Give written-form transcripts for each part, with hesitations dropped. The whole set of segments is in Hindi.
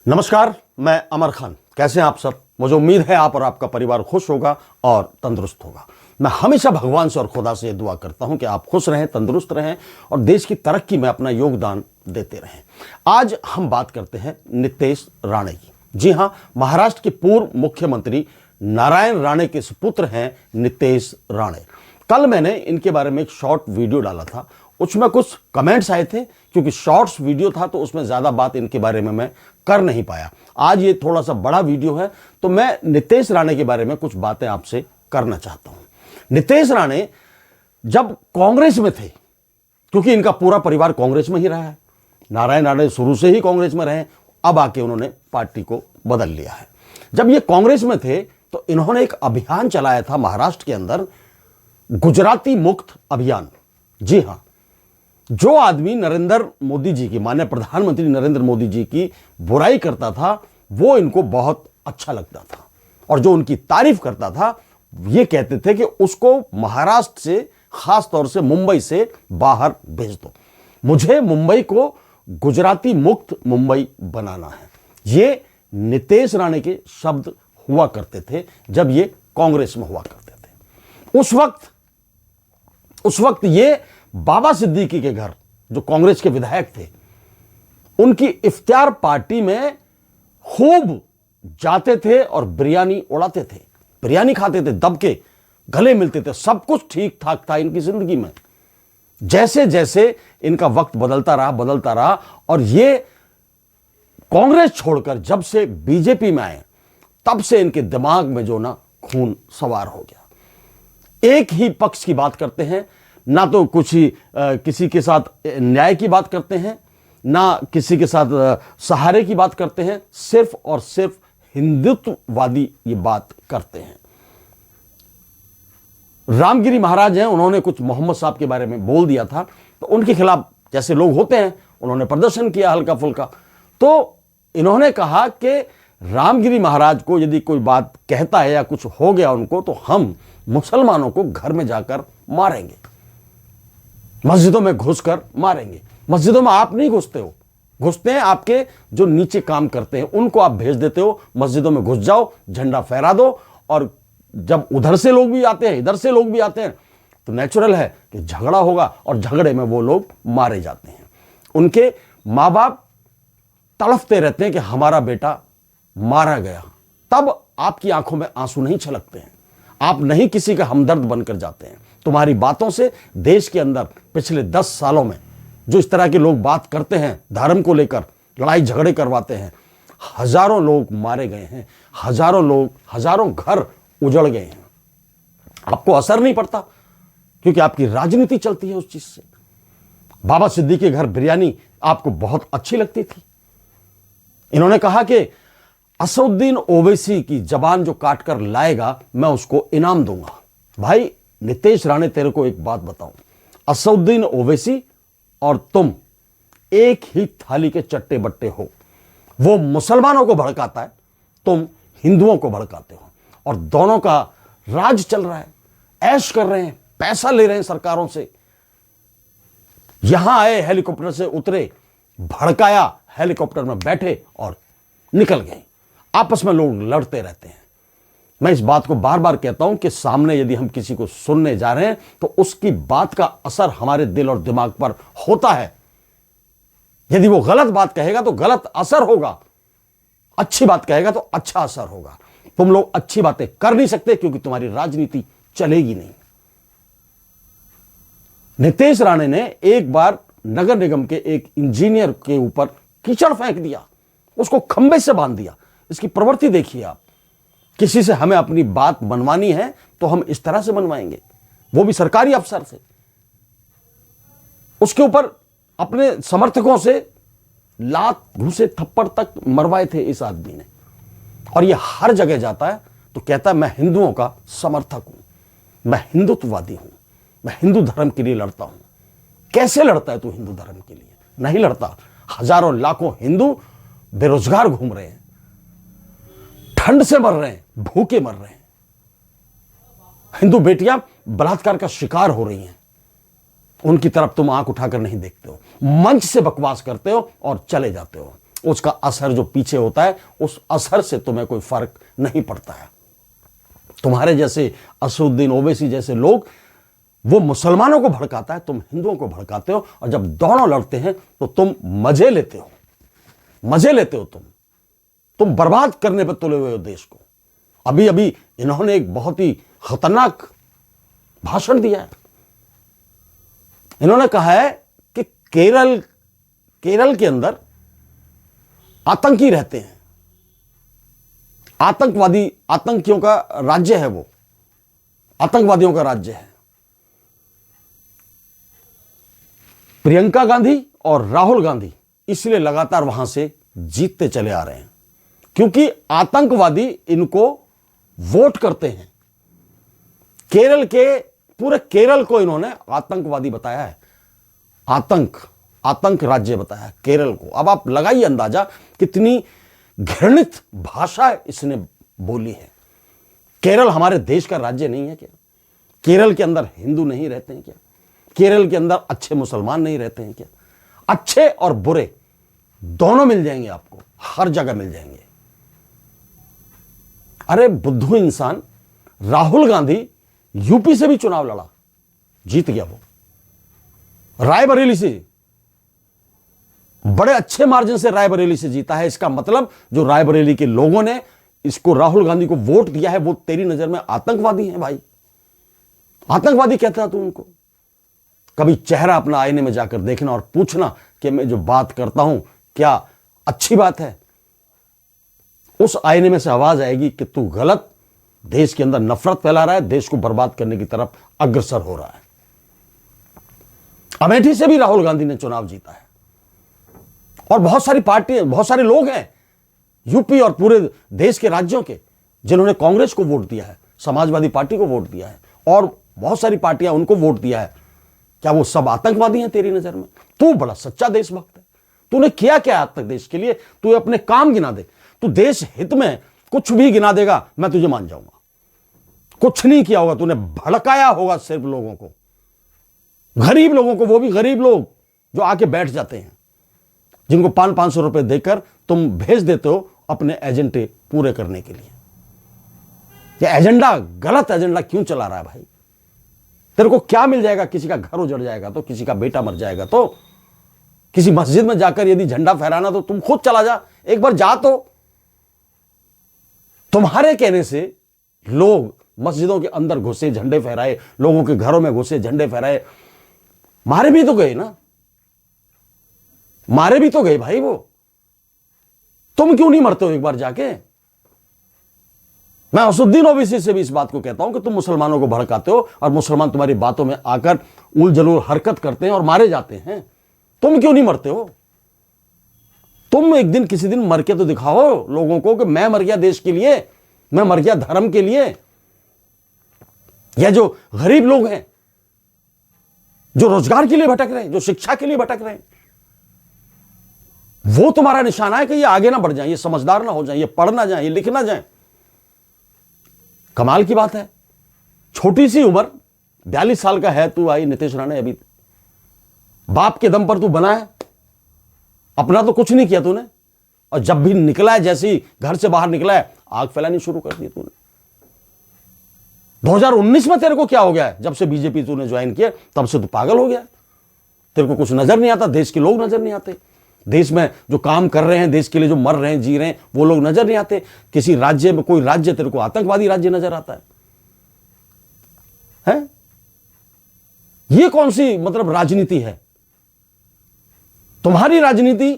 नमस्कार, मैं अमर खान। कैसे हैं आप सब? मुझे उम्मीद है आप और आपका परिवार खुश होगा और तंदुरुस्त होगा। मैं हमेशा भगवान से और खुदा से दुआ करता हूं कि आप खुश रहें, तंदुरुस्त रहें और देश की तरक्की में अपना योगदान देते रहें। आज हम बात करते हैं नितेश राणे की। जी हां, महाराष्ट्र के पूर्व मुख्यमंत्री नारायण राणे के सुपुत्र हैं नितेश राणे। कल मैंने इनके बारे में एक शॉर्ट वीडियो डाला था, उसमें कुछ कमेंट्स आए थे। क्योंकि शॉर्ट्स वीडियो था तो उसमें ज्यादा बात इनके बारे में मैं कर नहीं पाया। आज ये थोड़ा सा बड़ा वीडियो है तो मैं नितेश राणे के बारे में कुछ बातें आपसे करना चाहता हूं। नितेश राणे जब कांग्रेस में थे, क्योंकि इनका पूरा परिवार कांग्रेस में ही रहा है, नारायण राणे शुरू से ही कांग्रेस में रहे, अब आके उन्होंने पार्टी को बदल लिया है। जब ये कांग्रेस में थे तो इन्होंने एक अभियान चलाया था महाराष्ट्र के अंदर, गुजराती मुक्त अभियान। जी हां, जो आदमी नरेंद्र मोदी जी की, माननीय प्रधानमंत्री नरेंद्र मोदी जी की बुराई करता था वो इनको बहुत अच्छा लगता था, और जो उनकी तारीफ करता था ये कहते थे कि उसको महाराष्ट्र से, खास तौर से मुंबई से बाहर भेज दो, मुझे मुंबई को गुजराती मुक्त मुंबई बनाना है। ये नितेश राणे के शब्द हुआ करते थे जब ये कांग्रेस में हुआ करते थे। उस वक्त ये बाबा सिद्दीकी के घर, जो कांग्रेस के विधायक थे, उनकी इफ्तार पार्टी में खूब जाते थे और बिरयानी उड़ाते थे, बिरयानी खाते थे, दब के गले मिलते थे, सब कुछ ठीक ठाक था इनकी जिंदगी में। जैसे जैसे इनका वक्त बदलता रहा और ये कांग्रेस छोड़कर जब से बीजेपी में आए तब से इनके दिमाग में जो ना खून सवार हो गया। एक ही पक्ष की बात करते हैं, ना तो कुछ ही किसी के साथ न्याय की बात करते हैं, ना किसी के साथ सहारे की बात करते हैं, सिर्फ और सिर्फ हिंदुत्ववादी ये बात करते हैं। रामगिरी महाराज हैं, उन्होंने कुछ मोहम्मद साहब के बारे में बोल दिया था तो उनके खिलाफ जैसे लोग होते हैं उन्होंने प्रदर्शन किया हल्का फुल्का। तो इन्होंने कहा कि रामगिरी महाराज को यदि कोई बात कहता है या कुछ हो गया उनको तो हम मुसलमानों को घर में जाकर मारेंगे, मस्जिदों में घुसकर मारेंगे। मस्जिदों में आप नहीं घुसते हो, घुसते हैं आपके जो नीचे काम करते हैं उनको आप भेज देते हो, मस्जिदों में घुस जाओ, झंडा फहरा दो, और जब उधर से लोग भी आते हैं, इधर से लोग भी आते हैं तो नेचुरल है कि झगड़ा होगा और झगड़े में वो लोग मारे जाते हैं। उनके माँ बाप तड़फते रहते हैं कि हमारा बेटा मारा गया, तब आपकी आंखों में आंसू नहीं छलकते हैं, आप नहीं किसी का हमदर्द बनकर जाते हैं। तुम्हारी बातों से देश के अंदर पिछले 10 सालों में जो इस तरह के लोग बात करते हैं, धर्म को लेकर लड़ाई झगड़े करवाते हैं, हजारों लोग मारे गए हैं, हजारों घर उजड़ गए हैं। आपको असर नहीं पड़ता क्योंकि आपकी राजनीति चलती है उस चीज से। बाबा सिद्दीकी के घर बिरयानी आपको बहुत अच्छी लगती थी। इन्होंने कहा कि असदुद्दीन ओवैसी की जबान जो काट कर लाएगा मैं उसको इनाम दूंगा। भाई नितेश राणे, तेरे को एक बात बताऊं, असदुद्दीन ओवैसी और तुम एक ही थाली के चट्टे बट्टे हो। वो मुसलमानों को भड़काता है, तुम हिंदुओं को भड़काते हो, और दोनों का राज चल रहा है, ऐश कर रहे हैं, पैसा ले रहे हैं सरकारों से। यहां आए, हेलीकॉप्टर से उतरे, भड़काया, हेलीकॉप्टर में बैठे और निकल गए। आपस में लोग लड़ते रहते हैं। मैं इस बात को बार बार कहता हूं कि सामने यदि हम किसी को सुनने जा रहे हैं तो उसकी बात का असर हमारे दिल और दिमाग पर होता है। यदि वो गलत बात कहेगा तो गलत असर होगा, अच्छी बात कहेगा तो अच्छा असर होगा। तुम लोग अच्छी बातें कर नहीं सकते क्योंकि तुम्हारी राजनीति चलेगी नहीं। नितेश राणे ने एक बार नगर निगम के एक इंजीनियर के ऊपर कीचड़ फेंक दिया, उसको खंबे से बांध दिया। इसकी प्रवृत्ति देखिए आप। किसी से हमें अपनी बात मनवानी है तो हम इस तरह से मनवाएंगे, वो भी सरकारी अफसर से। उसके ऊपर अपने समर्थकों से लात, घूंसे, थप्पड़ तक मरवाए थे इस आदमी ने। और ये हर जगह जाता है तो कहता है मैं हिंदुओं का समर्थक हूं, मैं हिंदुत्ववादी हूं, मैं हिंदू धर्म के लिए लड़ता हूं। कैसे लड़ता है तू हिंदू धर्म के लिए? नहीं लड़ता। हजारों लाखों हिंदू बेरोजगार घूम रहे हैं, ठंड से मर रहे हैं, भूखे मर रहे हैं। हिंदू बेटियां बलात्कार का शिकार हो रही हैं, उनकी तरफ तुम आंख उठाकर नहीं देखते हो, मंच से बकवास करते हो और चले जाते हो। उसका असर जो पीछे होता है, उस असर से तुम्हें कोई फर्क नहीं पड़ता है। तुम्हारे जैसे असदुद्दीन ओवैसी जैसे लोग, वो मुसलमानों को भड़काता है, तुम हिंदुओं को भड़काते हो, और जब दोनों लड़ते हैं तो तुम मजे लेते हो, मजे लेते हो। तुम बर्बाद करने पर तुले हुए हो देश को। अभी अभी इन्होंने एक बहुत ही खतरनाक भाषण दिया है। इन्होंने कहा है कि केरल के अंदर आतंकी रहते हैं, आतंकवादी, आतंकियों का राज्य है, वो आतंकवादियों का राज्य है। प्रियंका गांधी और राहुल गांधी इसलिए लगातार वहां से जीतते चले आ रहे हैं, क्योंकि आतंकवादी इनको वोट करते हैं। पूरे केरल को इन्होंने आतंकवादी बताया है, आतंक राज्य बताया है केरल को। अब आप लगाइए अंदाजा कितनी घृणित भाषा इसने बोली है। केरल हमारे देश का राज्य नहीं है क्या? केरल के अंदर हिंदू नहीं रहते हैं क्या? केरल के अंदर अच्छे मुसलमान नहीं रहते हैं क्या? अच्छे और बुरे दोनों मिल जाएंगे आपको, हर जगह मिल जाएंगे। अरे बुद्धू इंसान, राहुल गांधी यूपी से भी चुनाव लड़ा, जीत गया। वो रायबरेली से, बड़े अच्छे मार्जिन से रायबरेली से जीता है। इसका मतलब जो रायबरेली के लोगों ने इसको, राहुल गांधी को वोट दिया है, वो तेरी नजर में आतंकवादी हैं भाई। आतंकवादी कहता है तू उनको। कभी चेहरा अपना आईने में जाकर देखना और पूछना कि मैं जो बात करता हूं क्या अच्छी बात है। उस आईने में से आवाज आएगी कि तू गलत, देश के अंदर नफरत फैला रहा है, देश को बर्बाद करने की तरफ अग्रसर हो रहा है। अमेठी से भी राहुल गांधी ने चुनाव जीता है, और बहुत सारी पार्टियां, बहुत सारे लोग हैं यूपी और पूरे देश के राज्यों के जिन्होंने कांग्रेस को वोट दिया है, समाजवादी पार्टी को वोट दिया है, और बहुत सारी पार्टियां उनको वोट दिया है। क्या वो सब आतंकवादी हैं तेरी नजर में? तू बड़ा सच्चा देशभक्त है। तूने किया क्या आज तक देश के लिए? तू अपने काम गिना दे। तू देश हित में कुछ भी गिना देगा, मैं तुझे मान जाऊंगा। कुछ नहीं किया होगा, तूने भड़काया होगा सिर्फ लोगों को, गरीब लोगों को, वो भी गरीब लोग जो आके बैठ जाते हैं, जिनको 500-500 रुपए देकर तुम भेज देते हो अपने एजेंडे पूरे करने के लिए। यह एजेंडा, गलत एजेंडा क्यों चला रहा है भाई? तेरे को क्या मिल जाएगा? किसी का घर उजड़ जाएगा तो, किसी का बेटा मर जाएगा तो, किसी मस्जिद में जाकर यदि झंडा फहराना तो तुम खुद चला जा, एक बार जा तो। तुम्हारे कहने से लोग मस्जिदों के अंदर घुसे, झंडे फहराए, लोगों के घरों में घुसे, झंडे फहराए। मारे भी तो गए ना, मारे भी तो गए भाई वो। तुम क्यों नहीं मरते हो एक बार जाके? मैं असदुद्दीन ओवैसी से भी इस बात को कहता हूं कि तुम मुसलमानों को भड़काते हो और मुसलमान तुम्हारी बातों में आकर उल जलूल हरकत करते हैं और मारे जाते हैं। तुम क्यों नहीं मरते हो? तुम एक दिन, किसी दिन मर के तो दिखाओ लोगों को कि मैं मर गया देश के लिए, मैं मर गया धर्म के लिए। यह जो गरीब लोग हैं, जो रोजगार के लिए भटक रहे हैं, जो शिक्षा के लिए भटक रहे हैं, वो तुम्हारा निशाना है कि ये आगे ना बढ़ जाए, ये समझदार ना हो जाए, ये पढ़ ना जाए, ये लिख ना जाए। कमाल की बात है, छोटी सी उम्र, 42 साल का है तू। आई नीतीश राणे, अभी बाप के दम पर तू बना है, अपना तो कुछ नहीं किया तूने, और जब भी निकला है, जैसे ही घर से बाहर निकला है, आग फैलानी शुरू कर दी तूने। 2019 में तेरे को क्या हो गया है? जब से बीजेपी तूने ज्वाइन किया तब से तू पागल हो गया। तेरे को कुछ नजर नहीं आता, देश के लोग नजर नहीं आते, देश में जो काम कर रहे हैं, देश के लिए जो मर रहे हैं, जी रहे हैं, वो लोग नजर नहीं आते। किसी राज्य में, कोई राज्य तेरे को आतंकवादी राज्य नजर आता है? ये कौन सी मतलब राजनीति है? तुम्हारी राजनीति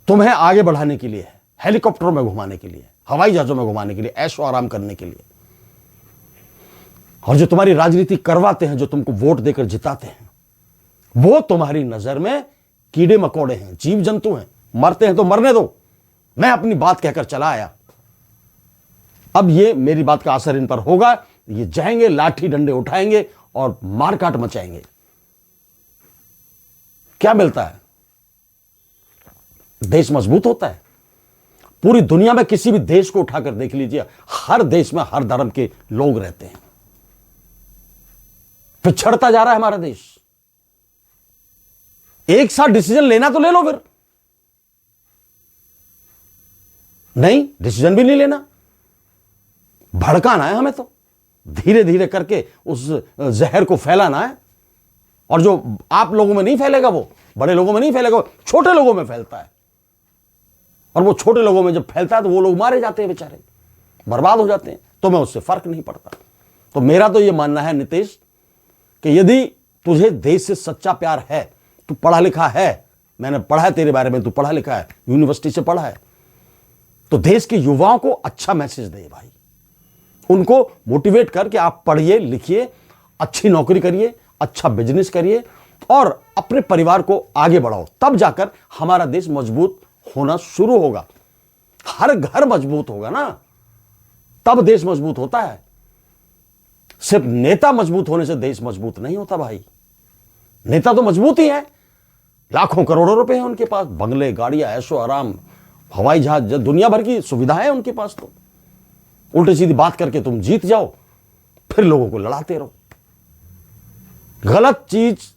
तुम्हें आगे बढ़ाने के लिए है, हेलीकॉप्टरों में घुमाने के लिए, हवाई जहाजों में घुमाने के लिए, ऐशो आराम करने के लिए। और जो तुम्हारी राजनीति करवाते हैं, जो तुमको वोट देकर जिताते हैं, वो तुम्हारी नजर में कीड़े मकोड़े हैं, जीव जंतु हैं। मरते हैं तो मरने दो। मैं अपनी बात कहकर चला आया, अब ये मेरी बात का असर इन पर होगा। ये जाएंगे, लाठी डंडे उठाएंगे और मारकाट मचाएंगे। क्या मिलता है? देश मजबूत होता है। पूरी दुनिया में किसी भी देश को उठाकर देख लीजिए, हर देश में हर धर्म के लोग रहते हैं। पिछड़ता जा रहा है हमारा देश। एक साथ डिसीजन लेना तो ले लो फिर। नहीं, डिसीजन भी नहीं लेना, भड़काना है हमें, तो धीरे धीरे करके उस जहर को फैलाना है। और जो आप लोगों में नहीं फैलेगा, वो बड़े लोगों में नहीं फैलेगा, वो छोटे लोगों में फैलता है। और वो छोटे लोगों में जब फैलता है तो वो लोग मारे जाते हैं, बेचारे बर्बाद हो जाते हैं। तो मैं उससे फर्क नहीं पड़ता। तो मेरा तो ये मानना है नीतीश कि यदि तुझे देश से सच्चा प्यार है, तू पढ़ा लिखा है, मैंने पढ़ा है तेरे बारे में, तू पढ़ा लिखा है, यूनिवर्सिटी से पढ़ा है, तो देश के युवाओं को अच्छा मैसेज दे भाई। उनको मोटिवेट कर कि आप पढ़िए लिखिए, अच्छी नौकरी करिए, अच्छा बिजनेस करिए और अपने परिवार को आगे बढ़ाओ। तब जाकर हमारा देश मजबूत होना शुरू होगा। हर घर मजबूत होगा ना, तब देश मजबूत होता है। सिर्फ नेता मजबूत होने से देश मजबूत नहीं होता भाई। नेता तो मजबूत ही है, लाखों करोड़ों रुपए हैं उनके पास, बंगले, गाड़ियां, ऐशो आराम, हवाई जहाज, दुनिया भर की सुविधाएं हैं उनके पास। तो उल्टी सीधी बात करके तुम जीत जाओ, फिर लोगों को लड़ाते रहो। गलत चीज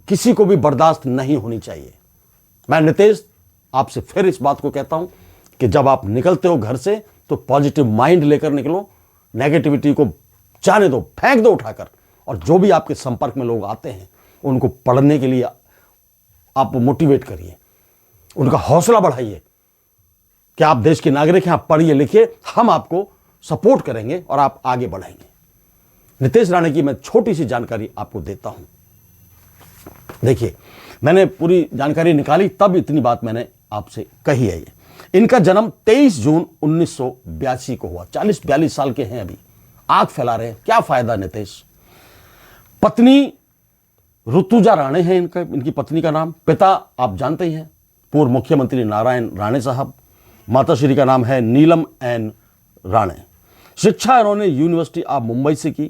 किसी को भी बर्दाश्त नहीं होनी चाहिए। मैं नीतीश आपसे फिर इस बात को कहता हूं कि जब आप निकलते हो घर से तो पॉजिटिव माइंड लेकर निकलो, नेगेटिविटी को जाने दो, फेंक दो उठाकर। और जो भी आपके संपर्क में लोग आते हैं उनको पढ़ने के लिए आप मोटिवेट करिए, उनका हौसला बढ़ाइए कि आप देश के नागरिक हैं, आप पढ़िए लिखिए, हम आपको सपोर्ट करेंगे और आप आगे बढ़ेंगे। नीतीश राणे की मैं छोटी सी जानकारी आपको देता हूं। देखिए, मैंने पूरी जानकारी निकाली तब इतनी बात मैंने आपसे कही है। इनका जन्म 23 जून 1982 को हुआ। 40-42 साल के हैं अभी, आग फैला रहे हैं, क्या फायदा नीतीश। पत्नी ऋतुजा राणे हैं इनकी पत्नी का नाम। पिता आप जानते ही हैं, पूर्व मुख्यमंत्री नारायण राणे साहब। माताश्री का नाम है नीलम एन राणे। शिक्षा इन्होंने यूनिवर्सिटी ऑफ मुंबई से की।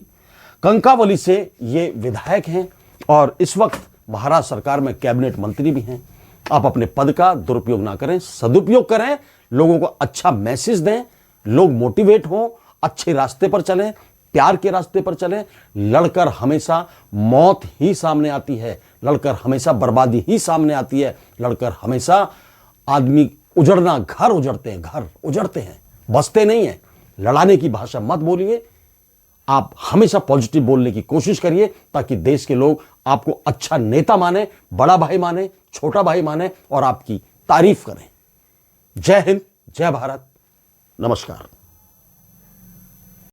कंकावली से ये विधायक हैं और इस वक्त महाराष्ट्र सरकार में कैबिनेट मंत्री भी हैं। आप अपने पद का दुरुपयोग ना करें, सदुपयोग करें, लोगों को अच्छा मैसेज दें, लोग मोटिवेट हों, अच्छे रास्ते पर चलें, प्यार के रास्ते पर चलें। लड़कर हमेशा मौत ही सामने आती है, लड़कर हमेशा बर्बादी ही सामने आती है, लड़कर हमेशा आदमी उजड़ना, घर उजड़ते हैं, घर उजड़ते हैं, बसते नहीं हैं। लड़ाने की भाषा मत बोलिए, आप हमेशा पॉजिटिव बोलने की कोशिश करिए ताकि देश के लोग आपको अच्छा नेता माने, बड़ा भाई माने, छोटा भाई माने और आपकी तारीफ करें। जय हिंद, जय भारत, नमस्कार।